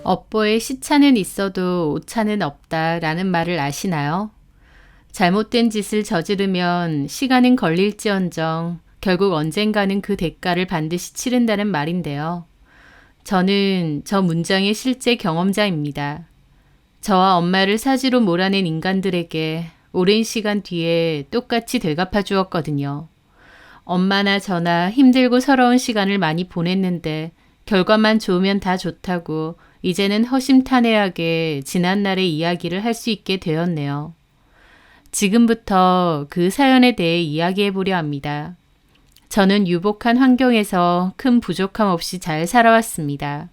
업보에 시차는 있어도 오차는 없다라는 말을 아시나요? 잘못된 짓을 저지르면 시간은 걸릴지언정 결국 언젠가는 그 대가를 반드시 치른다는 말인데요. 저는 저 문장의 실제 경험자입니다. 저와 엄마를 사지로 몰아낸 인간들에게 오랜 시간 뒤에 똑같이 되갚아 주었거든요. 엄마나 저나 힘들고 서러운 시간을 많이 보냈는데 결과만 좋으면 다 좋다고 이제는 허심탄회하게 지난날의 이야기를 할 수 있게 되었네요. 지금부터 그 사연에 대해 이야기해 보려 합니다. 저는 유복한 환경에서 큰 부족함 없이 잘 살아왔습니다.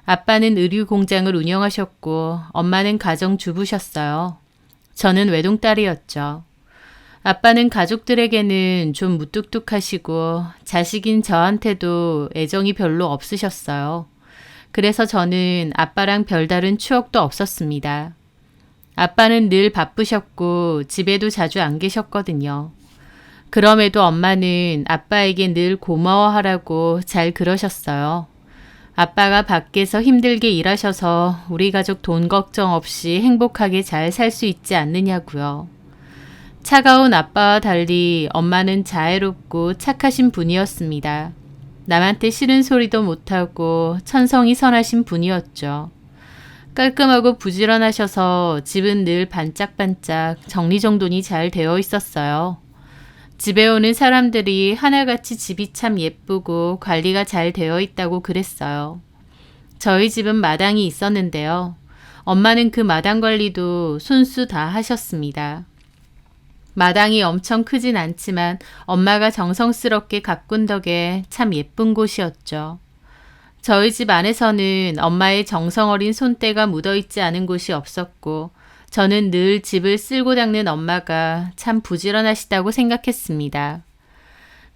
아빠는 의류 공장을 운영하셨고 엄마는 가정주부셨어요. 저는 외동딸이었죠. 아빠는 가족들에게는 좀 무뚝뚝하시고 자식인 저한테도 애정이 별로 없으셨어요. 그래서 저는 아빠랑 별다른 추억도 없었습니다. 아빠는 늘 바쁘셨고 집에도 자주 안 계셨거든요. 그럼에도 엄마는 아빠에게 늘 고마워하라고 잘 그러셨어요. 아빠가 밖에서 힘들게 일하셔서 우리 가족 돈 걱정 없이 행복하게 잘 살 수 있지 않느냐고요. 차가운 아빠와 달리 엄마는 자애롭고 착하신 분이었습니다. 남한테 싫은 소리도 못하고 천성이 선하신 분이었죠. 깔끔하고 부지런하셔서 집은 늘 반짝반짝 정리정돈이 잘 되어 있었어요. 집에 오는 사람들이 하나같이 집이 참 예쁘고 관리가 잘 되어 있다고 그랬어요. 저희 집은 마당이 있었는데요. 엄마는 그 마당 관리도 손수 다 하셨습니다. 마당이 엄청 크진 않지만 엄마가 정성스럽게 가꾼 덕에 참 예쁜 곳이었죠. 저희 집 안에서는 엄마의 정성 어린 손때가 묻어있지 않은 곳이 없었고 저는 늘 집을 쓸고 닦는 엄마가 참 부지런하시다고 생각했습니다.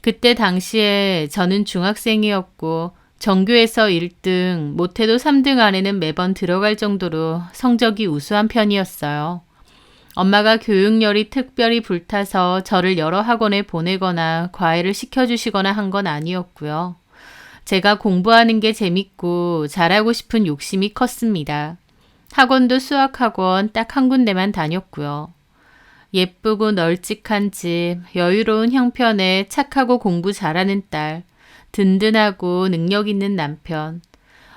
그때 당시에 저는 중학생이었고 전교에서 1등, 못해도 3등 안에는 매번 들어갈 정도로 성적이 우수한 편이었어요. 엄마가 교육열이 특별히 불타서 저를 여러 학원에 보내거나 과외를 시켜주시거나 한 건 아니었고요. 제가 공부하는 게 재밌고 잘하고 싶은 욕심이 컸습니다. 학원도 수학학원 딱 한 군데만 다녔고요. 예쁘고 널찍한 집, 여유로운 형편에 착하고 공부 잘하는 딸, 든든하고 능력 있는 남편.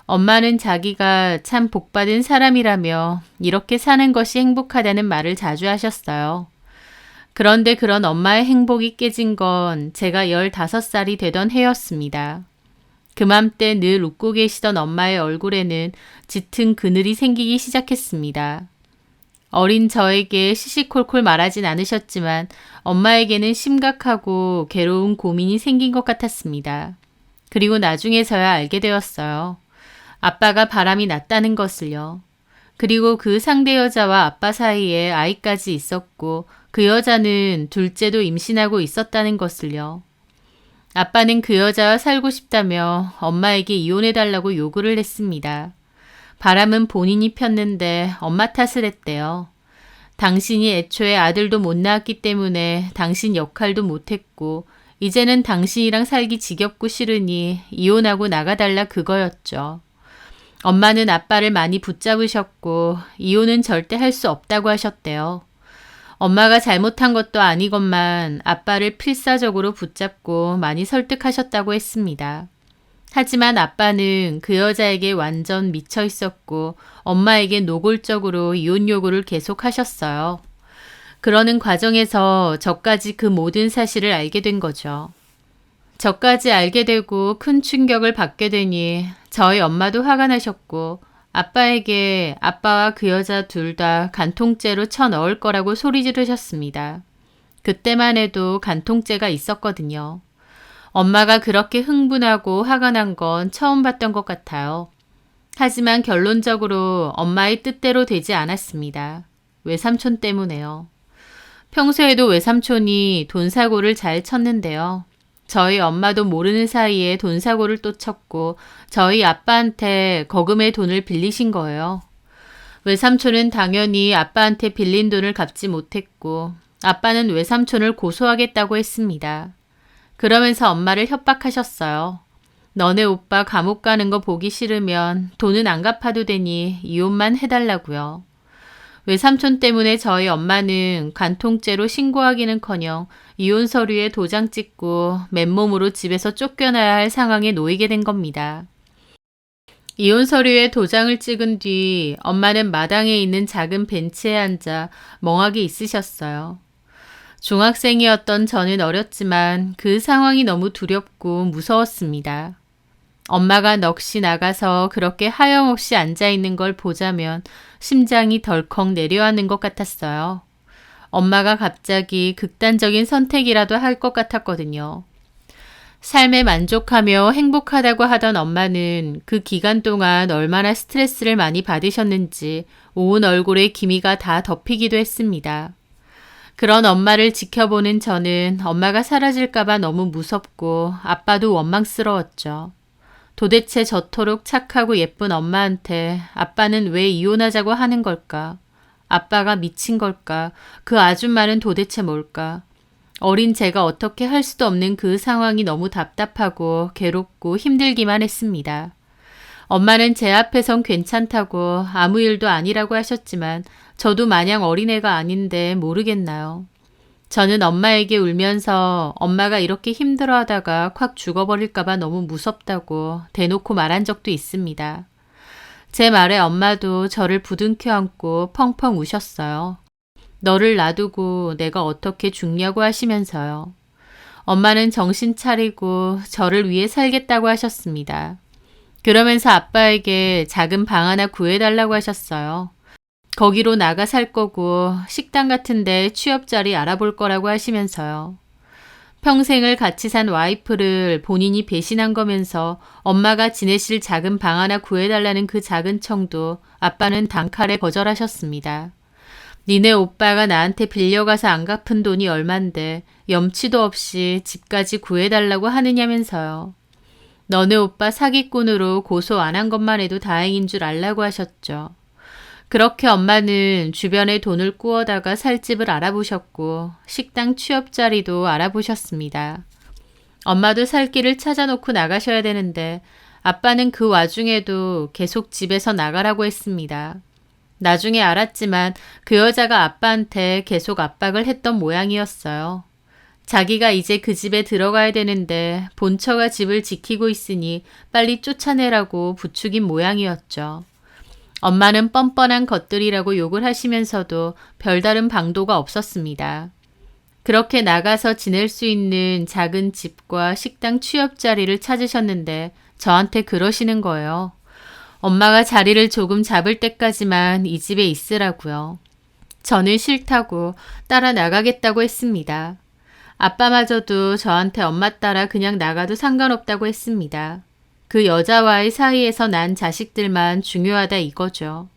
엄마는 자기가 참 복받은 사람이라며 이렇게 사는 것이 행복하다는 말을 자주 하셨어요. 그런데 그런 엄마의 행복이 깨진 건 제가 15살이 되던 해였습니다. 그맘때 늘 웃고 계시던 엄마의 얼굴에는 짙은 그늘이 생기기 시작했습니다. 어린 저에게 시시콜콜 말하진 않으셨지만 엄마에게는 심각하고 괴로운 고민이 생긴 것 같았습니다. 그리고 나중에서야 알게 되었어요. 아빠가 바람이 났다는 것을요. 그리고 그 상대 여자와 아빠 사이에 아이까지 있었고 그 여자는 둘째도 임신하고 있었다는 것을요. 아빠는 그 여자와 살고 싶다며 엄마에게 이혼해달라고 요구를 했습니다. 바람은 본인이 폈는데 엄마 탓을 했대요. 당신이 애초에 아들도 못 낳았기 때문에 당신 역할도 못했고 이제는 당신이랑 살기 지겹고 싫으니 이혼하고 나가달라 그거였죠. 엄마는 아빠를 많이 붙잡으셨고 이혼은 절대 할 수 없다고 하셨대요. 엄마가 잘못한 것도 아니건만 아빠를 필사적으로 붙잡고 많이 설득하셨다고 했습니다. 하지만 아빠는 그 여자에게 완전 미쳐 있었고 엄마에게 노골적으로 이혼 요구를 계속 하셨어요. 그러는 과정에서 저까지 그 모든 사실을 알게 된 거죠. 저까지 알게 되고 큰 충격을 받게 되니 저희 엄마도 화가 나셨고 아빠에게 아빠와 그 여자 둘 다 간통죄로 쳐넣을 거라고 소리 지르셨습니다. 그때만 해도 간통죄가 있었거든요. 엄마가 그렇게 흥분하고 화가 난 건 처음 봤던 것 같아요. 하지만 결론적으로 엄마의 뜻대로 되지 않았습니다. 외삼촌 때문에요. 평소에도 외삼촌이 돈사고를 잘 쳤는데요. 저희 엄마도 모르는 사이에 돈사고를 또 쳤고 저희 아빠한테 거금의 돈을 빌리신 거예요. 외삼촌은 당연히 아빠한테 빌린 돈을 갚지 못했고 아빠는 외삼촌을 고소하겠다고 했습니다. 그러면서 엄마를 협박하셨어요. 너네 오빠 감옥 가는 거 보기 싫으면 돈은 안 갚아도 되니 이혼만 해달라고요. 외삼촌 때문에 저희 엄마는 간통죄로 신고하기는커녕 이혼 서류에 도장 찍고 맨몸으로 집에서 쫓겨나야 할 상황에 놓이게 된 겁니다. 이혼 서류에 도장을 찍은 뒤 엄마는 마당에 있는 작은 벤치에 앉아 멍하게 있으셨어요. 중학생이었던 저는 어렸지만 그 상황이 너무 두렵고 무서웠습니다. 엄마가 넋이 나가서 그렇게 하염없이 앉아있는 걸 보자면 심장이 덜컥 내려앉는 것 같았어요. 엄마가 갑자기 극단적인 선택이라도 할 것 같았거든요. 삶에 만족하며 행복하다고 하던 엄마는 그 기간 동안 얼마나 스트레스를 많이 받으셨는지 온 얼굴에 기미가 다 덮이기도 했습니다. 그런 엄마를 지켜보는 저는 엄마가 사라질까봐 너무 무섭고 아빠도 원망스러웠죠. 도대체 저토록 착하고 예쁜 엄마한테 아빠는 왜 이혼하자고 하는 걸까? 아빠가 미친 걸까? 그 아줌마는 도대체 뭘까? 어린 제가 어떻게 할 수도 없는 그 상황이 너무 답답하고 괴롭고 힘들기만 했습니다. 엄마는 제 앞에선 괜찮다고 아무 일도 아니라고 하셨지만 저도 마냥 어린애가 아닌데 모르겠나요? 저는 엄마에게 울면서 엄마가 이렇게 힘들어하다가 확 죽어버릴까봐 너무 무섭다고 대놓고 말한 적도 있습니다. 제 말에 엄마도 저를 부둥켜 안고 펑펑 우셨어요. 너를 놔두고 내가 어떻게 죽냐고 하시면서요. 엄마는 정신 차리고 저를 위해 살겠다고 하셨습니다. 그러면서 아빠에게 작은 방 하나 구해달라고 하셨어요. 거기로 나가 살 거고 식당 같은데 취업 자리 알아볼 거라고 하시면서요. 평생을 같이 산 와이프를 본인이 배신한 거면서 엄마가 지내실 작은 방 하나 구해달라는 그 작은 청도 아빠는 단칼에 거절하셨습니다. 니네 오빠가 나한테 빌려가서 안 갚은 돈이 얼만데 염치도 없이 집까지 구해달라고 하느냐면서요. 너네 오빠 사기꾼으로 고소 안 한 것만 해도 다행인 줄 알라고 하셨죠. 그렇게 엄마는 주변에 돈을 꾸어다가 살 집을 알아보셨고 식당 취업 자리도 알아보셨습니다. 엄마도 살 길을 찾아놓고 나가셔야 되는데 아빠는 그 와중에도 계속 집에서 나가라고 했습니다. 나중에 알았지만 그 여자가 아빠한테 계속 압박을 했던 모양이었어요. 자기가 이제 그 집에 들어가야 되는데 본처가 집을 지키고 있으니 빨리 쫓아내라고 부추긴 모양이었죠. 엄마는 뻔뻔한 것들이라고 욕을 하시면서도 별다른 방도가 없었습니다. 그렇게 나가서 지낼 수 있는 작은 집과 식당 취업 자리를 찾으셨는데 저한테 그러시는 거예요. 엄마가 자리를 조금 잡을 때까지만 이 집에 있으라고요. 저는 싫다고 따라 나가겠다고 했습니다. 아빠마저도 저한테 엄마 따라 그냥 나가도 상관없다고 했습니다. 그 여자와의 사이에서 난 자식들만 중요하다 이거죠.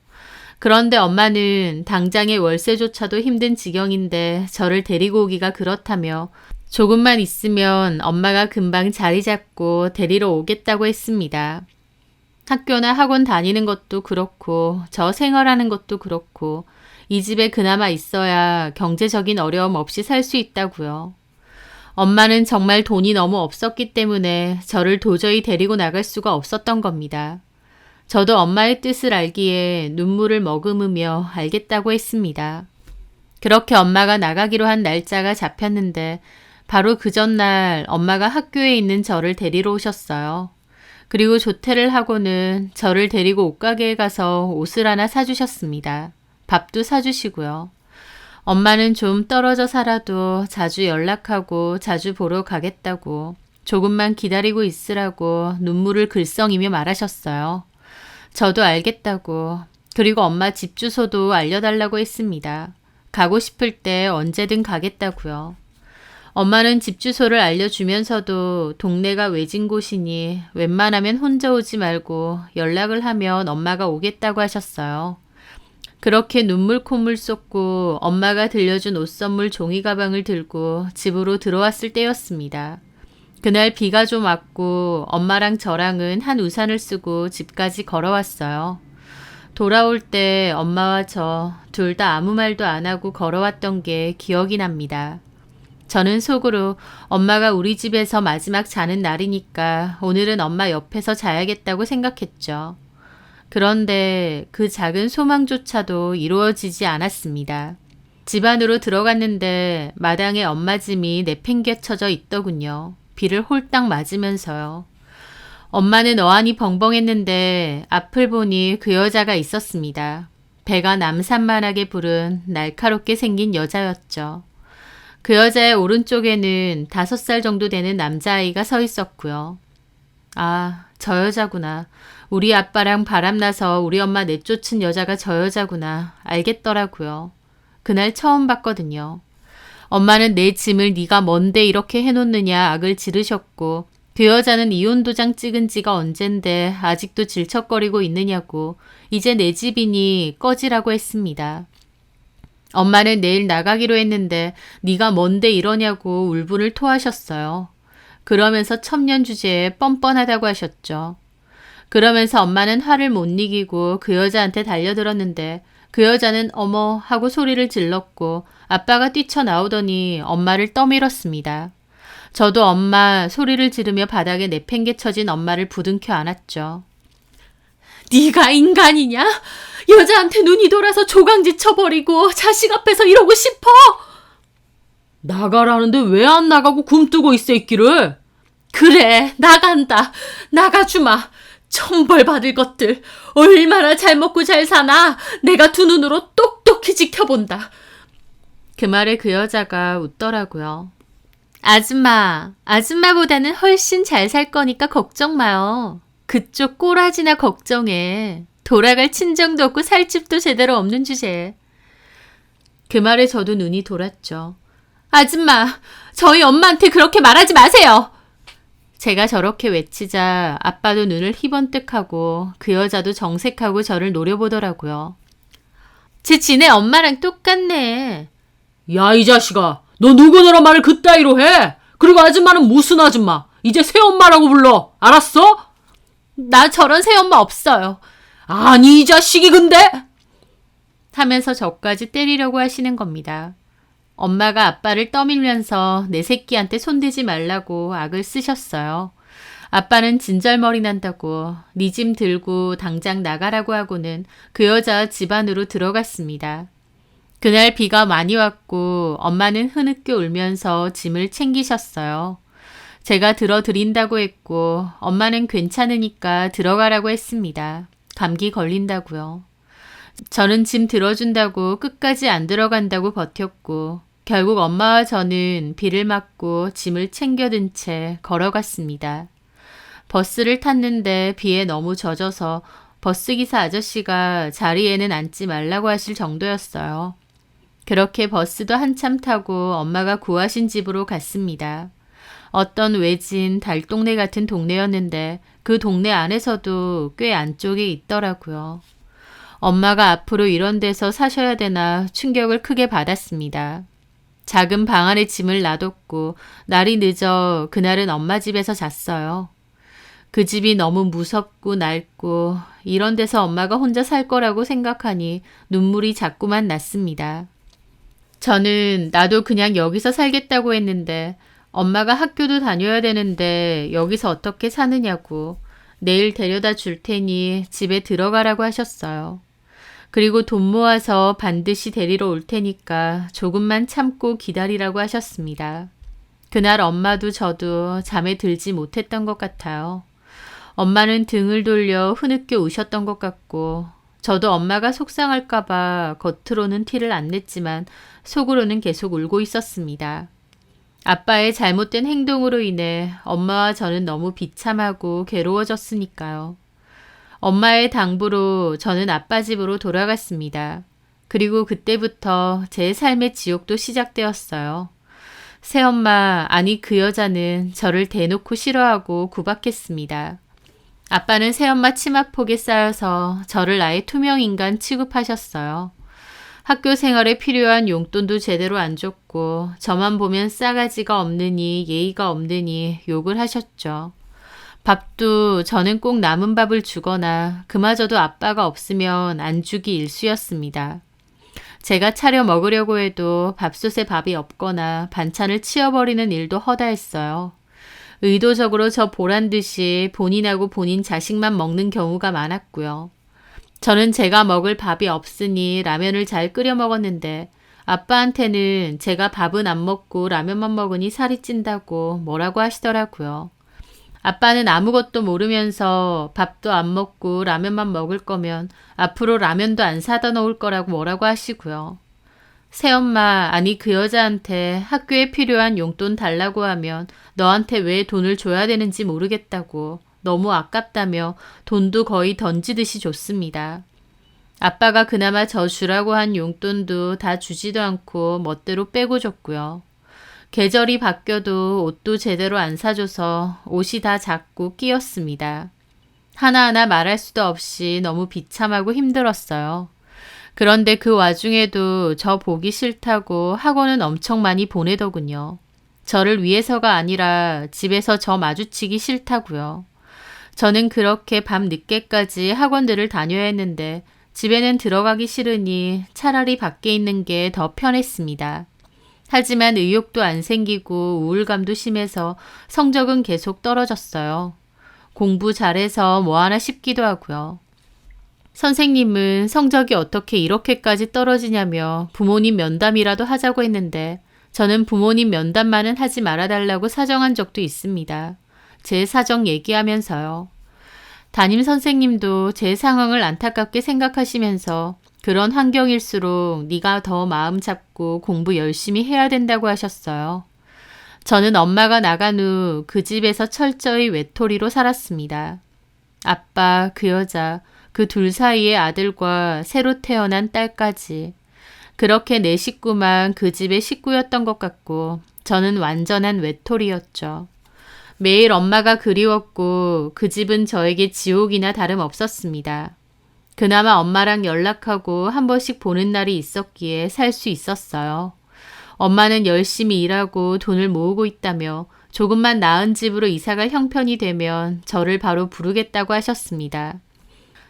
그런데 엄마는 당장의 월세조차도 힘든 지경인데 저를 데리고 오기가 그렇다며 조금만 있으면 엄마가 금방 자리 잡고 데리러 오겠다고 했습니다. 학교나 학원 다니는 것도 그렇고 저 생활하는 것도 그렇고 이 집에 그나마 있어야 경제적인 어려움 없이 살 수 있다고요. 엄마는 정말 돈이 너무 없었기 때문에 저를 도저히 데리고 나갈 수가 없었던 겁니다. 저도 엄마의 뜻을 알기에 눈물을 머금으며 알겠다고 했습니다. 그렇게 엄마가 나가기로 한 날짜가 잡혔는데 바로 그 전날 엄마가 학교에 있는 저를 데리러 오셨어요. 그리고 조퇴를 하고는 저를 데리고 옷가게에 가서 옷을 하나 사주셨습니다. 밥도 사주시고요. 엄마는 좀 떨어져 살아도 자주 연락하고 자주 보러 가겠다고 조금만 기다리고 있으라고 눈물을 글썽이며 말하셨어요. 저도 알겠다고 그리고 엄마 집 주소도 알려달라고 했습니다. 가고 싶을 때 언제든 가겠다고요. 엄마는 집 주소를 알려주면서도 동네가 외진 곳이니 웬만하면 혼자 오지 말고 연락을 하면 엄마가 오겠다고 하셨어요. 그렇게 눈물 콧물 쏟고 엄마가 들려준 옷 선물 종이 가방을 들고 집으로 들어왔을 때였습니다. 그날 비가 좀 왔고 엄마랑 저랑은 한 우산을 쓰고 집까지 걸어왔어요. 돌아올 때 엄마와 저 둘 다 아무 말도 안 하고 걸어왔던 게 기억이 납니다. 저는 속으로 엄마가 우리 집에서 마지막 자는 날이니까 오늘은 엄마 옆에서 자야겠다고 생각했죠. 그런데 그 작은 소망조차도 이루어지지 않았습니다. 집 안으로 들어갔는데 마당에 엄마 짐이 내팽개쳐져 있더군요. 비를 홀딱 맞으면서요. 엄마는 어안이 벙벙했는데 앞을 보니 그 여자가 있었습니다. 배가 남산만하게 부른 날카롭게 생긴 여자였죠. 그 여자의 오른쪽에는 5살 정도 되는 남자아이가 서 있었고요. 아, 저 여자구나. 우리 아빠랑 바람나서 우리 엄마 내쫓은 여자가 저 여자구나. 알겠더라고요. 그날 처음 봤거든요. 엄마는 내 짐을 네가 뭔데 이렇게 해놓느냐 악을 지르셨고 그 여자는 이혼 도장 찍은 지가 언젠데 아직도 질척거리고 있느냐고 이제 내 집이니 꺼지라고 했습니다. 엄마는 내일 나가기로 했는데 네가 뭔데 이러냐고 울분을 토하셨어요. 그러면서 천년 주제에 뻔뻔하다고 하셨죠. 그러면서 엄마는 화를 못 이기고 그 여자한테 달려들었는데 그 여자는 어머 하고 소리를 질렀고 아빠가 뛰쳐나오더니 엄마를 떠밀었습니다. 저도 엄마 소리를 지르며 바닥에 내팽개쳐진 엄마를 부둥켜 안았죠. 네가 인간이냐? 여자한테 눈이 돌아서 조강지 쳐버리고 자식 앞에서 이러고 싶어? 나가라는데 왜 안 나가고 굼뜨고 있어 있기를? 그래 나간다. 나가주마. 천벌 받을 것들. 얼마나 잘 먹고 잘 사나 내가 두 눈으로 똑똑히 지켜본다. 그 말에 그 여자가 웃더라고요. 아줌마보다는 훨씬 잘 살 거니까 걱정 마요. 그쪽 꼬라지나 걱정해. 돌아갈 친정도 없고 살 집도 제대로 없는 주제에. 그 말에 저도 눈이 돌았죠. 아줌마, 저희 엄마한테 그렇게 말하지 마세요. 제가 저렇게 외치자 아빠도 눈을 희번뜩하고 그 여자도 정색하고 저를 노려보더라고요. 지네 엄마랑 똑같네. 야, 이 자식아. 너 누구 너라 말을 그따위로 해? 그리고 아줌마는 무슨 아줌마? 이제 새엄마라고 불러. 알았어? 나 저런 새엄마 없어요. 아니 이 자식이 근데? 하면서 저까지 때리려고 하시는 겁니다. 엄마가 아빠를 떠밀면서 내 새끼한테 손대지 말라고 악을 쓰셨어요. 아빠는 진절머리 난다고 네 짐 들고 당장 나가라고 하고는 그 여자 집 안으로 들어갔습니다. 그날 비가 많이 왔고 엄마는 흐느껴 울면서 짐을 챙기셨어요. 제가 들어드린다고 했고 엄마는 괜찮으니까 들어가라고 했습니다. 감기 걸린다고요. 저는 짐 들어준다고 끝까지 안 들어간다고 버텼고 결국 엄마와 저는 비를 맞고 짐을 챙겨든 채 걸어갔습니다. 버스를 탔는데 비에 너무 젖어서 버스기사 아저씨가 자리에는 앉지 말라고 하실 정도였어요. 그렇게 버스도 한참 타고 엄마가 구하신 집으로 갔습니다. 어떤 외진 달동네 같은 동네였는데 그 동네 안에서도 꽤 안쪽에 있더라고요. 엄마가 앞으로 이런 데서 사셔야 되나 충격을 크게 받았습니다. 작은 방 안에 짐을 놔뒀고 날이 늦어 그날은 엄마 집에서 잤어요. 그 집이 너무 무섭고 낡고 이런 데서 엄마가 혼자 살 거라고 생각하니 눈물이 자꾸만 났습니다. 저는 나도 그냥 여기서 살겠다고 했는데 엄마가 학교도 다녀야 되는데 여기서 어떻게 사느냐고 내일 데려다 줄 테니 집에 들어가라고 하셨어요. 그리고 돈 모아서 반드시 데리러 올 테니까 조금만 참고 기다리라고 하셨습니다. 그날 엄마도 저도 잠에 들지 못했던 것 같아요. 엄마는 등을 돌려 흐느껴 우셨던 것 같고 저도 엄마가 속상할까봐 겉으로는 티를 안 냈지만 속으로는 계속 울고 있었습니다. 아빠의 잘못된 행동으로 인해 엄마와 저는 너무 비참하고 괴로워졌으니까요. 엄마의 당부로 저는 아빠 집으로 돌아갔습니다. 그리고 그때부터 제 삶의 지옥도 시작되었어요. 새엄마, 아니 그 여자는 저를 대놓고 싫어하고 구박했습니다. 아빠는 새엄마 치마폭에 쌓여서 저를 아예 투명인간 취급하셨어요. 학교 생활에 필요한 용돈도 제대로 안 줬고 저만 보면 싸가지가 없느니 예의가 없느니 욕을 하셨죠. 밥도 저는 꼭 남은 밥을 주거나 그마저도 아빠가 없으면 안 주기 일쑤였습니다. 제가 차려 먹으려고 해도 밥솥에 밥이 없거나 반찬을 치워버리는 일도 허다했어요. 의도적으로 저 보란 듯이 본인하고 본인 자식만 먹는 경우가 많았고요. 저는 제가 먹을 밥이 없으니 라면을 잘 끓여 먹었는데 아빠한테는 제가 밥은 안 먹고 라면만 먹으니 살이 찐다고 뭐라고 하시더라고요. 아빠는 아무것도 모르면서 밥도 안 먹고 라면만 먹을 거면 앞으로 라면도 안 사다 놓을 거라고 뭐라고 하시고요. 새엄마, 아니 그 여자한테 학교에 필요한 용돈 달라고 하면 너한테 왜 돈을 줘야 되는지 모르겠다고 너무 아깝다며 돈도 거의 던지듯이 줬습니다. 아빠가 그나마 저 주라고 한 용돈도 다 주지도 않고 멋대로 빼고 줬고요. 계절이 바뀌어도 옷도 제대로 안 사줘서 옷이 다 작고 끼었습니다. 하나하나 말할 수도 없이 너무 비참하고 힘들었어요. 그런데 그 와중에도 저 보기 싫다고 학원은 엄청 많이 보내더군요. 저를 위해서가 아니라 집에서 저 마주치기 싫다고요. 저는 그렇게 밤 늦게까지 학원들을 다녀야 했는데 집에는 들어가기 싫으니 차라리 밖에 있는 게 더 편했습니다. 하지만 의욕도 안 생기고 우울감도 심해서 성적은 계속 떨어졌어요. 공부 잘해서 뭐 하나 싶기도 하고요. 선생님은 성적이 어떻게 이렇게까지 떨어지냐며 부모님 면담이라도 하자고 했는데 저는 부모님 면담만은 하지 말아달라고 사정한 적도 있습니다. 제 사정 얘기하면서요. 담임 선생님도 제 상황을 안타깝게 생각하시면서 그런 환경일수록 네가 더 마음 잡고 공부 열심히 해야 된다고 하셨어요. 저는 엄마가 나간 후 그 집에서 철저히 외톨이로 살았습니다. 아빠, 그 여자, 그 둘 사이의 아들과 새로 태어난 딸까지. 그렇게 내 식구만 그 집의 식구였던 것 같고 저는 완전한 외톨이였죠. 매일 엄마가 그리웠고 그 집은 저에게 지옥이나 다름없었습니다. 그나마 엄마랑 연락하고 한 번씩 보는 날이 있었기에 살 수 있었어요. 엄마는 열심히 일하고 돈을 모으고 있다며 조금만 나은 집으로 이사갈 형편이 되면 저를 바로 부르겠다고 하셨습니다.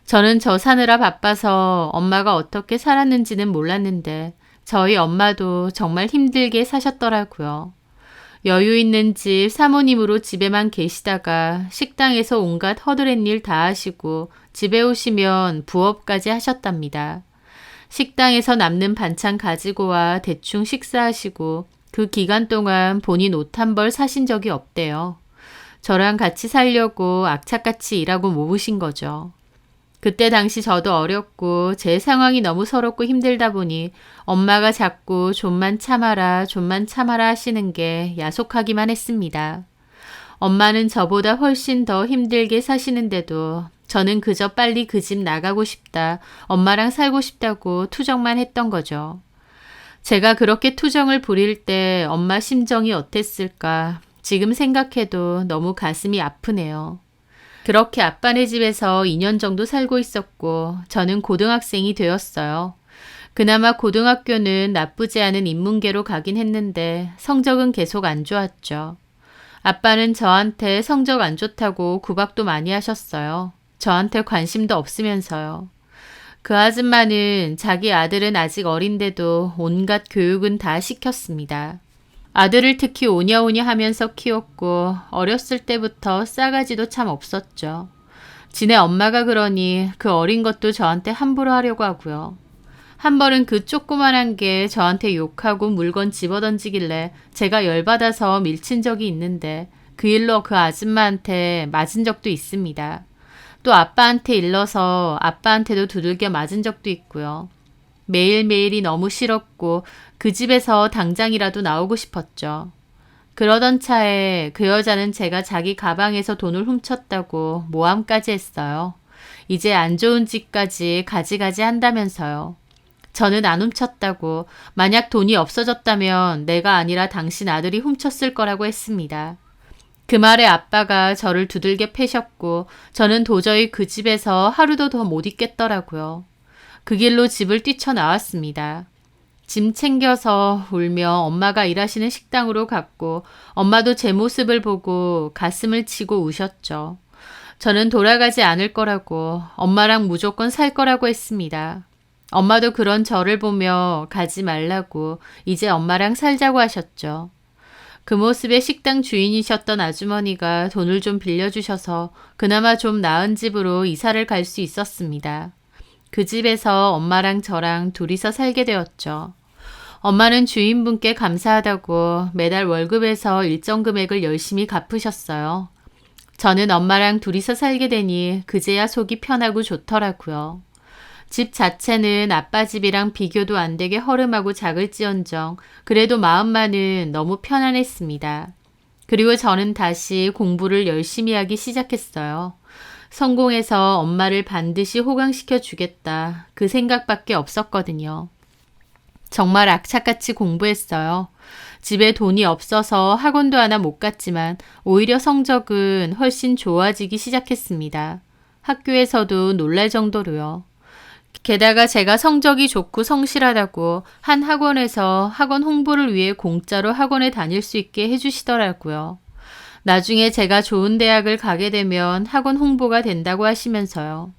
저는 저 사느라 바빠서 엄마가 어떻게 살았는지는 몰랐는데 저희 엄마도 정말 힘들게 사셨더라고요. 여유 있는 집 사모님으로 집에만 계시다가 식당에서 온갖 허드렛 일 다 하시고 집에 오시면 부업까지 하셨답니다. 식당에서 남는 반찬 가지고 와 대충 식사하시고 그 기간 동안 본인 옷 한 벌 사신 적이 없대요. 저랑 같이 살려고 악착같이 일하고 모으신 거죠. 그때 당시 저도 어렸고 제 상황이 너무 서럽고 힘들다 보니 엄마가 자꾸 좀만 참아라 하시는 게 야속하기만 했습니다. 엄마는 저보다 훨씬 더 힘들게 사시는데도 저는 그저 빨리 그 집 나가고 싶다, 엄마랑 살고 싶다고 투정만 했던 거죠. 제가 그렇게 투정을 부릴 때 엄마 심정이 어땠을까 지금 생각해도 너무 가슴이 아프네요. 그렇게 아빠네 집에서 2년 정도 살고 있었고 저는 고등학생이 되었어요. 그나마 고등학교는 나쁘지 않은 인문계로 가긴 했는데 성적은 계속 안 좋았죠. 아빠는 저한테 성적 안 좋다고 구박도 많이 하셨어요. 저한테 관심도 없으면서요. 그 아줌마는 자기 아들은 아직 어린데도 온갖 교육은 다 시켰습니다. 아들을 특히 오냐오냐 하면서 키웠고 어렸을 때부터 싸가지도 참 없었죠. 지네 엄마가 그러니 그 어린 것도 저한테 함부로 하려고 하고요. 한 번은 그 조그만한 게 저한테 욕하고 물건 집어던지길래 제가 열받아서 밀친 적이 있는데 그 일로 그 아줌마한테 맞은 적도 있습니다. 또 아빠한테 일러서 아빠한테도 두들겨 맞은 적도 있고요. 매일매일이 너무 싫었고 그 집에서 당장이라도 나오고 싶었죠. 그러던 차에 그 여자는 제가 자기 가방에서 돈을 훔쳤다고 모함까지 했어요. 이제 안 좋은 짓까지 가지가지 한다면서요. 저는 안 훔쳤다고, 만약 돈이 없어졌다면 내가 아니라 당신 아들이 훔쳤을 거라고 했습니다. 그 말에 아빠가 저를 두들겨 패셨고 저는 도저히 그 집에서 하루도 더 못 있겠더라고요. 그 길로 집을 뛰쳐나왔습니다. 짐 챙겨서 울며 엄마가 일하시는 식당으로 갔고 엄마도 제 모습을 보고 가슴을 치고 우셨죠. 저는 돌아가지 않을 거라고 엄마랑 무조건 살 거라고 했습니다. 엄마도 그런 저를 보며 가지 말라고 이제 엄마랑 살자고 하셨죠. 그 모습에 식당 주인이셨던 아주머니가 돈을 좀 빌려주셔서 그나마 좀 나은 집으로 이사를 갈 수 있었습니다. 그 집에서 엄마랑 저랑 둘이서 살게 되었죠. 엄마는 주인분께 감사하다고 매달 월급에서 일정 금액을 열심히 갚으셨어요. 저는 엄마랑 둘이서 살게 되니 그제야 속이 편하고 좋더라고요. 집 자체는 아빠 집이랑 비교도 안 되게 허름하고 작을지언정 그래도 마음만은 너무 편안했습니다. 그리고 저는 다시 공부를 열심히 하기 시작했어요. 성공해서 엄마를 반드시 호강시켜 주겠다. 그 생각밖에 없었거든요. 정말 악착같이 공부했어요. 집에 돈이 없어서 학원도 하나 못 갔지만 오히려 성적은 훨씬 좋아지기 시작했습니다. 학교에서도 놀랄 정도로요. 게다가 제가 성적이 좋고 성실하다고 한 학원에서 학원 홍보를 위해 공짜로 학원에 다닐 수 있게 해주시더라고요. 나중에 제가 좋은 대학을 가게 되면 학원 홍보가 된다고 하시면서요.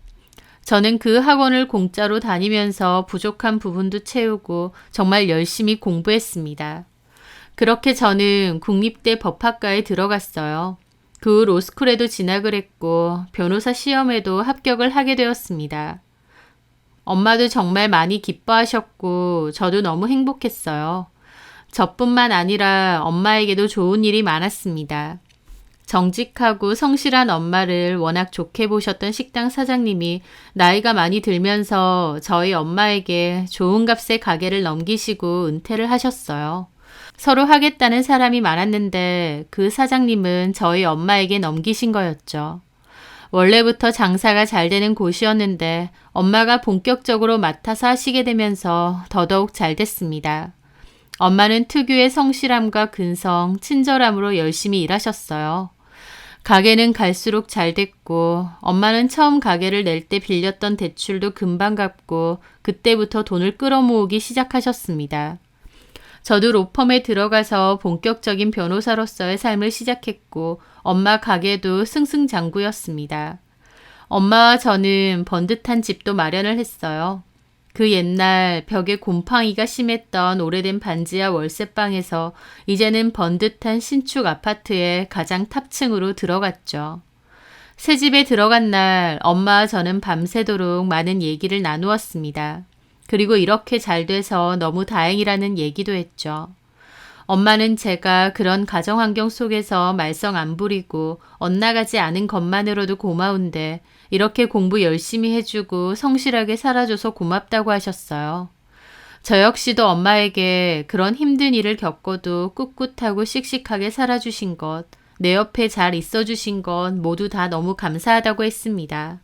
저는 그 학원을 공짜로 다니면서 부족한 부분도 채우고 정말 열심히 공부했습니다. 그렇게 저는 국립대 법학과에 들어갔어요. 그 후 로스쿨에도 진학을 했고 변호사 시험에도 합격을 하게 되었습니다. 엄마도 정말 많이 기뻐하셨고 저도 너무 행복했어요. 저뿐만 아니라 엄마에게도 좋은 일이 많았습니다. 정직하고 성실한 엄마를 워낙 좋게 보셨던 식당 사장님이 나이가 많이 들면서 저희 엄마에게 좋은 값의 가게를 넘기시고 은퇴를 하셨어요. 서로 하겠다는 사람이 많았는데 그 사장님은 저희 엄마에게 넘기신 거였죠. 원래부터 장사가 잘 되는 곳이었는데 엄마가 본격적으로 맡아서 하시게 되면서 더더욱 잘 됐습니다. 엄마는 특유의 성실함과 근성, 친절함으로 열심히 일하셨어요. 가게는 갈수록 잘 됐고 엄마는 처음 가게를 낼 때 빌렸던 대출도 금방 갚고 그때부터 돈을 끌어모으기 시작하셨습니다. 저도 로펌에 들어가서 본격적인 변호사로서의 삶을 시작했고 엄마 가게도 승승장구였습니다. 엄마와 저는 번듯한 집도 마련을 했어요. 그 옛날 벽에 곰팡이가 심했던 오래된 반지하 월세방에서 이제는 번듯한 신축 아파트의 가장 탑층으로 들어갔죠. 새 집에 들어간 날 엄마와 저는 밤새도록 많은 얘기를 나누었습니다. 그리고 이렇게 잘 돼서 너무 다행이라는 얘기도 했죠. 엄마는 제가 그런 가정환경 속에서 말썽 안 부리고 엇나가지 않은 것만으로도 고마운데 이렇게 공부 열심히 해주고 성실하게 살아줘서 고맙다고 하셨어요. 저 역시도 엄마에게 그런 힘든 일을 겪어도 꿋꿋하고 씩씩하게 살아주신 것, 내 옆에 잘 있어주신 것 모두 다 너무 감사하다고 했습니다.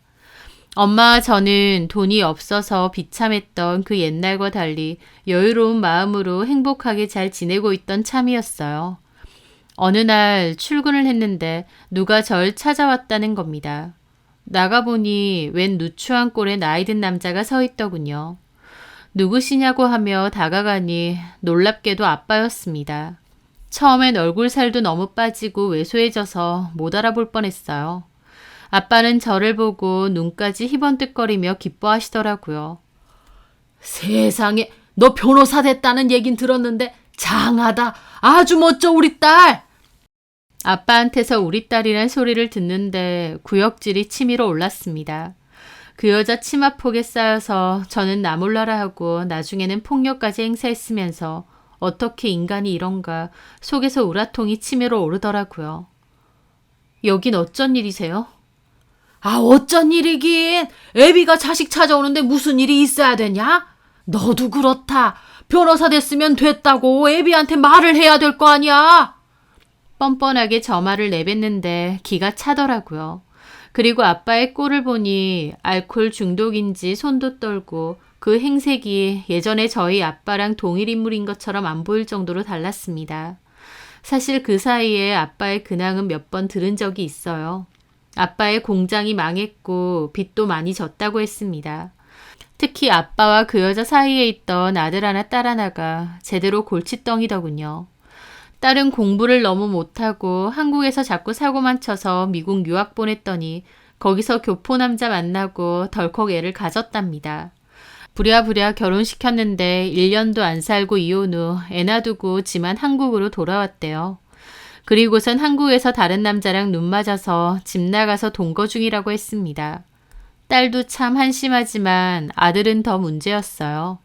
엄마와 저는 돈이 없어서 비참했던 그 옛날과 달리 여유로운 마음으로 행복하게 잘 지내고 있던 참이었어요. 어느 날 출근을 했는데 누가 절 찾아왔다는 겁니다. 나가보니 웬 누추한 꼴에 나이든 남자가 서 있더군요. 누구시냐고 하며 다가가니 놀랍게도 아빠였습니다. 처음엔 얼굴 살도 너무 빠지고 왜소해져서 못 알아볼 뻔했어요. 아빠는 저를 보고 눈까지 희번뜩거리며 기뻐하시더라고요. 세상에, 너 변호사 됐다는 얘긴 들었는데 장하다. 아주 멋져 우리 딸. 아빠한테서 우리 딸이란 소리를 듣는데 구역질이 치밀어 올랐습니다. 그 여자 치마폭에 쌓여서 저는 나몰라라 하고 나중에는 폭력까지 행사했으면서 어떻게 인간이 이런가 속에서 우라통이 치밀어 오르더라고요. 여긴 어쩐 일이세요? 아, 어쩐 일이긴. 애비가 자식 찾아오는데 무슨 일이 있어야 되냐? 너도 그렇다. 변호사 됐으면 됐다고 애비한테 말을 해야 될 거 아니야. 뻔뻔하게 저 말을 내뱉는데 기가 차더라고요. 그리고 아빠의 꼴을 보니 알코올 중독인지 손도 떨고 그 행색이 예전에 저희 아빠랑 동일 인물인 것처럼 안 보일 정도로 달랐습니다. 사실 그 사이에 아빠의 근황은 몇 번 들은 적이 있어요. 아빠의 공장이 망했고 빚도 많이 졌다고 했습니다. 특히 아빠와 그 여자 사이에 있던 아들 하나 딸 하나가 제대로 골칫덩이더군요. 딸은 공부를 너무 못하고 한국에서 자꾸 사고만 쳐서 미국 유학 보냈더니 거기서 교포 남자 만나고 덜컥 애를 가졌답니다. 부랴부랴 결혼시켰는데 1년도 안 살고 이혼 후 애 놔두고 지만 한국으로 돌아왔대요. 그리고선 한국에서 다른 남자랑 눈 맞아서 집 나가서 동거 중이라고 했습니다. 딸도 참 한심하지만 아들은 더 문제였어요.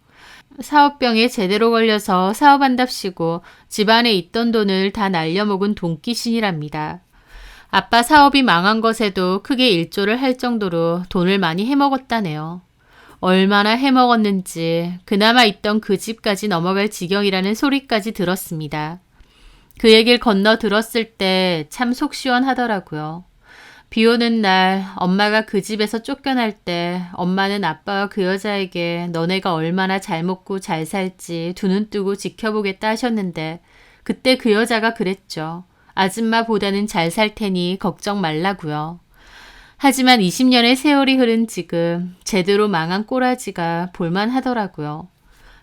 사업병에 제대로 걸려서 사업한답시고 집안에 있던 돈을 다 날려먹은 돈귀신이랍니다. 아빠 사업이 망한 것에도 크게 일조를 할 정도로 돈을 많이 해먹었다네요. 얼마나 해먹었는지 그나마 있던 그 집까지 넘어갈 지경이라는 소리까지 들었습니다. 그 얘기를 건너 들었을 때 참 속 시원하더라고요. 비 오는 날 엄마가 그 집에서 쫓겨날 때 엄마는 아빠와 그 여자에게 너네가 얼마나 잘 먹고 잘 살지 두 눈 뜨고 지켜보겠다 하셨는데 그때 그 여자가 그랬죠. 아줌마보다는 잘 살 테니 걱정 말라고요. 하지만 20년의 세월이 흐른 지금 제대로 망한 꼬라지가 볼만하더라고요.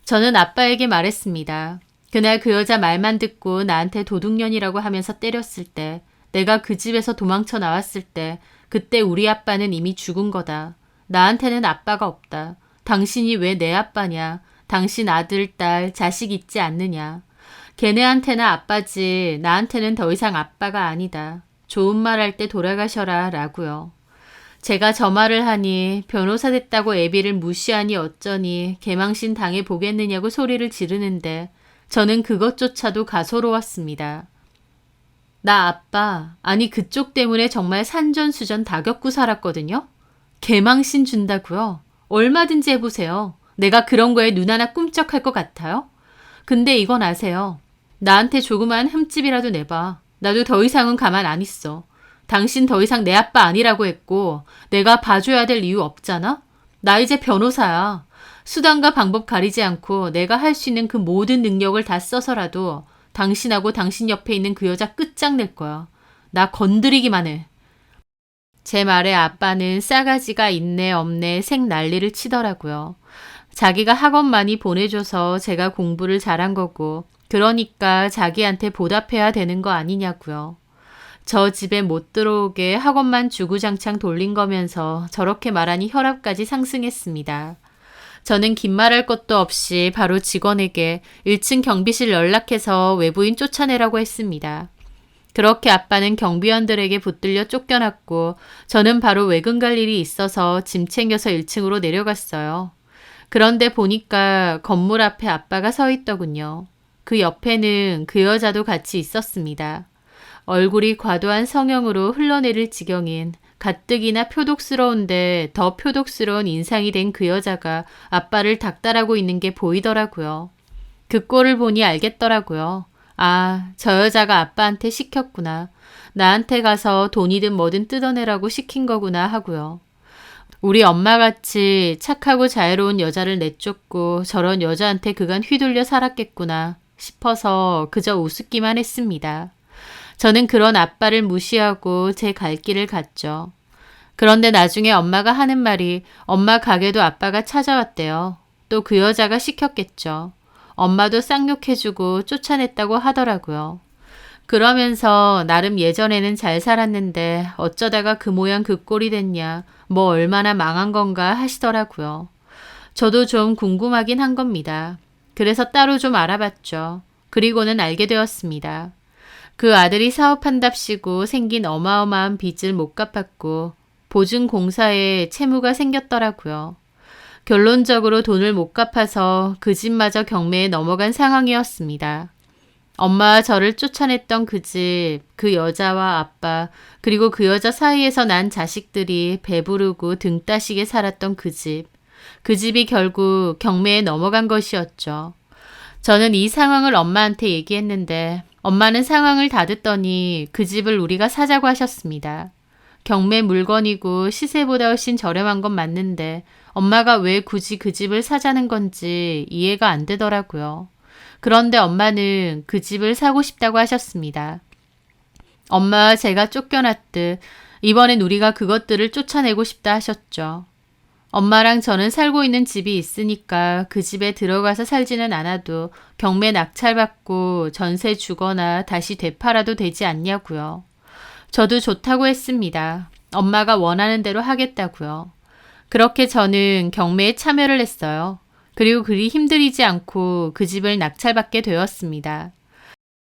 저는 아빠에게 말했습니다. 그날 그 여자 말만 듣고 나한테 도둑년이라고 하면서 때렸을 때 내가 그 집에서 도망쳐 나왔을 때 그때 우리 아빠는 이미 죽은 거다. 나한테는 아빠가 없다. 당신이 왜 내 아빠냐. 당신 아들, 딸, 자식 있지 않느냐. 걔네한테는 아빠지 나한테는 더 이상 아빠가 아니다. 좋은 말 할 때 돌아가셔라 라고요. 제가 저 말을 하니 변호사 됐다고 애비를 무시하니 어쩌니 개망신 당해보겠느냐고 소리를 지르는데 저는 그것조차도 가소로웠습니다. 나 아빠, 아니 그쪽 때문에 정말 산전수전 다 겪고 살았거든요. 개망신 준다고요? 얼마든지 해보세요. 내가 그런 거에 눈 하나 꿈쩍할 것 같아요? 근데 이건 아세요. 나한테 조그만 흠집이라도 내봐. 나도 더 이상은 가만 안 있어. 당신 더 이상 내 아빠 아니라고 했고 내가 봐줘야 될 이유 없잖아? 나 이제 변호사야. 수단과 방법 가리지 않고 내가 할 수 있는 그 모든 능력을 다 써서라도 당신하고 당신 옆에 있는 그 여자 끝장낼 거야. 나 건드리기만 해. 제 말에 아빠는 싸가지가 있네 없네 색 난리를 치더라고요. 자기가 학원 많이 보내줘서 제가 공부를 잘한 거고 그러니까 자기한테 보답해야 되는 거 아니냐고요. 저 집에 못 들어오게 학원만 주구장창 돌린 거면서 저렇게 말하니 혈압까지 상승했습니다. 저는 긴 말할 것도 없이 바로 직원에게 1층 경비실 연락해서 외부인 쫓아내라고 했습니다. 그렇게 아빠는 경비원들에게 붙들려 쫓겨났고 저는 바로 외근 갈 일이 있어서 짐 챙겨서 1층으로 내려갔어요. 그런데 보니까 건물 앞에 아빠가 서 있더군요. 그 옆에는 그 여자도 같이 있었습니다. 얼굴이 과도한 성형으로 흘러내릴 지경인 가뜩이나 표독스러운데 더 표독스러운 인상이 된 그 여자가 아빠를 닥달하고 있는 게 보이더라고요. 그 꼴을 보니 알겠더라고요. 아, 저 여자가 아빠한테 시켰구나. 나한테 가서 돈이든 뭐든 뜯어내라고 시킨 거구나 하고요. 우리 엄마같이 착하고 자애로운 여자를 내쫓고 저런 여자한테 그간 휘둘려 살았겠구나 싶어서 그저 우습기만 했습니다. 저는 그런 아빠를 무시하고 제 갈 길을 갔죠. 그런데 나중에 엄마가 하는 말이 엄마 가게도 아빠가 찾아왔대요. 또 그 여자가 시켰겠죠. 엄마도 쌍욕해주고 쫓아냈다고 하더라고요. 그러면서 나름 예전에는 잘 살았는데 어쩌다가 그 모양 그 꼴이 됐냐, 뭐 얼마나 망한 건가 하시더라고요. 저도 좀 궁금하긴 한 겁니다. 그래서 따로 좀 알아봤죠. 그리고는 알게 되었습니다. 그 아들이 사업한답시고 생긴 어마어마한 빚을 못 갚았고 보증공사에 채무가 생겼더라고요. 결론적으로 돈을 못 갚아서 그 집마저 경매에 넘어간 상황이었습니다. 엄마와 저를 쫓아냈던 그 집, 그 여자와 아빠, 그리고 그 여자 사이에서 난 자식들이 배부르고 등 따시게 살았던 그 집. 그 집이 결국 경매에 넘어간 것이었죠. 저는 이 상황을 엄마한테 얘기했는데 엄마는 상황을 다 듣더니 그 집을 우리가 사자고 하셨습니다. 경매 물건이고 시세보다 훨씬 저렴한 건 맞는데 엄마가 왜 굳이 그 집을 사자는 건지 이해가 안 되더라고요. 그런데 엄마는 그 집을 사고 싶다고 하셨습니다. 엄마와 제가 쫓겨났듯 이번엔 우리가 그것들을 쫓아내고 싶다 하셨죠. 엄마랑 저는 살고 있는 집이 있으니까 그 집에 들어가서 살지는 않아도 경매 낙찰받고 전세 주거나 다시 되팔아도 되지 않냐고요. 저도 좋다고 했습니다. 엄마가 원하는 대로 하겠다고요. 그렇게 저는 경매에 참여를 했어요. 그리고 그리 힘들이지 않고 그 집을 낙찰받게 되었습니다.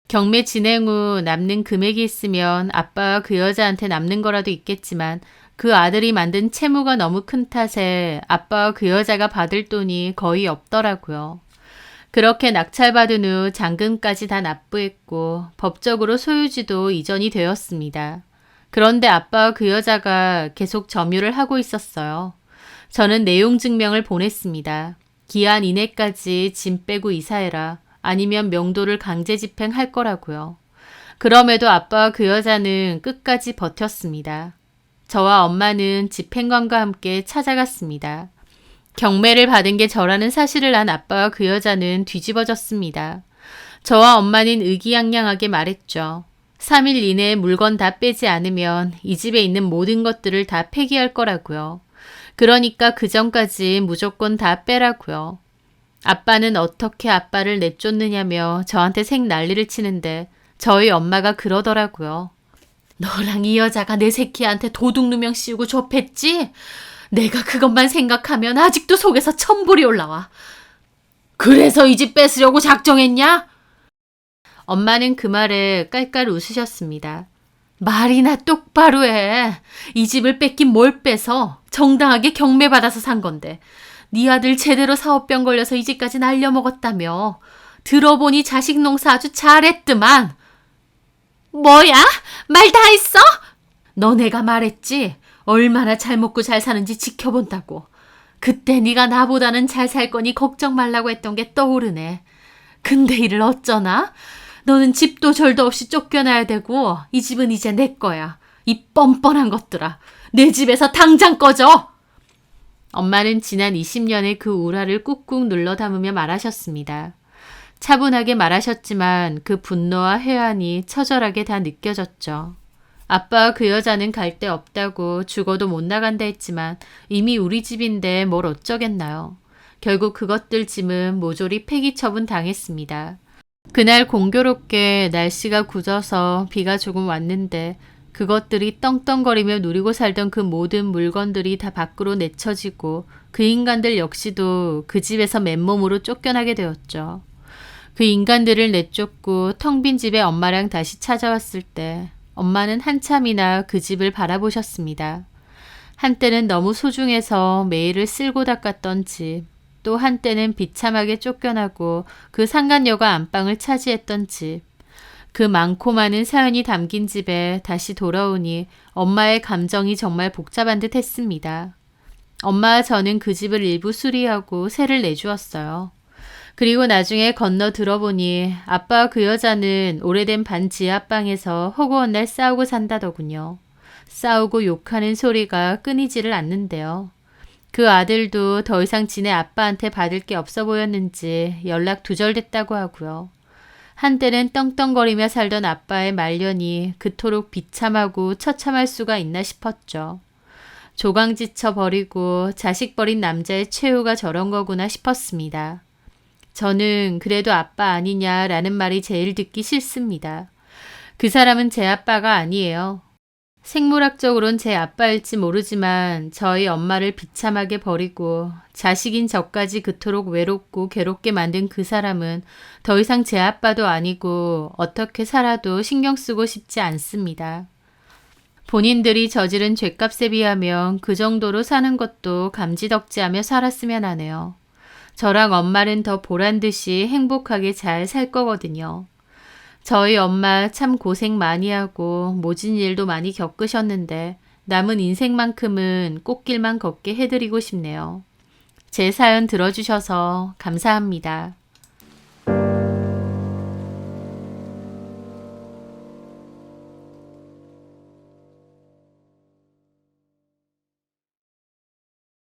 경매 진행 후 남는 금액이 있으면 아빠와 그 여자한테 남는 거라도 있겠지만 그 아들이 만든 채무가 너무 큰 탓에 아빠와 그 여자가 받을 돈이 거의 없더라고요. 그렇게 낙찰받은 후 잔금까지 다 납부했고 법적으로 소유지도 이전이 되었습니다. 그런데 아빠와 그 여자가 계속 점유를 하고 있었어요. 저는 내용 증명을 보냈습니다. 기한 이내까지 짐 빼고 이사해라. 아니면 명도를 강제 집행할 거라고요. 그럼에도 아빠와 그 여자는 끝까지 버텼습니다. 저와 엄마는 집행관과 함께 찾아갔습니다. 경매를 받은 게 저라는 사실을 안 아빠와 그 여자는 뒤집어졌습니다. 저와 엄마는 의기양양하게 말했죠. 3일 이내에 물건 다 빼지 않으면 이 집에 있는 모든 것들을 다 폐기할 거라고요. 그러니까 그 전까지 무조건 다 빼라고요. 아빠는 어떻게 아빠를 내쫓느냐며 저한테 생 난리를 치는데 저희 엄마가 그러더라고요. 너랑 이 여자가 내 새끼한테 도둑 누명 씌우고 좁혔지? 내가 그것만 생각하면 아직도 속에서 천불이 올라와. 그래서 이 집 뺏으려고 작정했냐? 엄마는 그 말에 깔깔 웃으셨습니다. 말이나 똑바로 해. 이 집을 뺏긴 뭘 뺏어. 정당하게 경매받아서 산 건데. 네 아들 제대로 사업병 걸려서 이 집까지 날려먹었다며. 들어보니 자식 농사 아주 잘했더만. 뭐야? 말 다 했어? 너네가 말했지? 얼마나 잘 먹고 잘 사는지 지켜본다고. 그때 네가 나보다는 잘 살 거니 걱정 말라고 했던 게 떠오르네. 근데 이를 어쩌나? 너는 집도 절도 없이 쫓겨나야 되고 이 집은 이제 내 거야. 이 뻔뻔한 것들아. 내 집에서 당장 꺼져! 엄마는 지난 20년의 그 우라를 꾹꾹 눌러 담으며 말하셨습니다. 차분하게 말하셨지만 그 분노와 회한이 처절하게 다 느껴졌죠. 아빠와 그 여자는 갈 데 없다고 죽어도 못 나간다 했지만 이미 우리 집인데 뭘 어쩌겠나요. 결국 그것들 짐은 모조리 폐기 처분 당했습니다. 그날 공교롭게 날씨가 굳어서 비가 조금 왔는데 그것들이 떵떵거리며 누리고 살던 그 모든 물건들이 다 밖으로 내쳐지고 그 인간들 역시도 그 집에서 맨몸으로 쫓겨나게 되었죠. 그 인간들을 내쫓고 텅 빈 집에 엄마랑 다시 찾아왔을 때 엄마는 한참이나 그 집을 바라보셨습니다. 한때는 너무 소중해서 매일을 쓸고 닦았던 집, 또 한때는 비참하게 쫓겨나고 그 상간녀가 안방을 차지했던 집, 그 많고 많은 사연이 담긴 집에 다시 돌아오니 엄마의 감정이 정말 복잡한 듯 했습니다. 엄마와 저는 그 집을 일부 수리하고 세를 내주었어요. 그리고 나중에 건너 들어보니 아빠와 그 여자는 오래된 반 지하방에서 허구한 날 싸우고 산다더군요. 싸우고 욕하는 소리가 끊이지를 않는데요. 그 아들도 더 이상 지네 아빠한테 받을 게 없어 보였는지 연락 두절됐다고 하고요. 한때는 떵떵거리며 살던 아빠의 말년이 그토록 비참하고 처참할 수가 있나 싶었죠. 조강지쳐 버리고 자식 버린 남자의 최후가 저런 거구나 싶었습니다. 저는 그래도 아빠 아니냐라는 말이 제일 듣기 싫습니다. 그 사람은 제 아빠가 아니에요. 생물학적으론 제 아빠일지 모르지만 저희 엄마를 비참하게 버리고 자식인 저까지 그토록 외롭고 괴롭게 만든 그 사람은 더 이상 제 아빠도 아니고 어떻게 살아도 신경 쓰고 싶지 않습니다. 본인들이 저지른 죗값에 비하면 그 정도로 사는 것도 감지덕지하며 살았으면 하네요. 저랑 엄마는 더 보란듯이 행복하게 잘 살 거거든요. 저희 엄마 참 고생 많이 하고 모진 일도 많이 겪으셨는데 남은 인생만큼은 꽃길만 걷게 해드리고 싶네요. 제 사연 들어주셔서 감사합니다.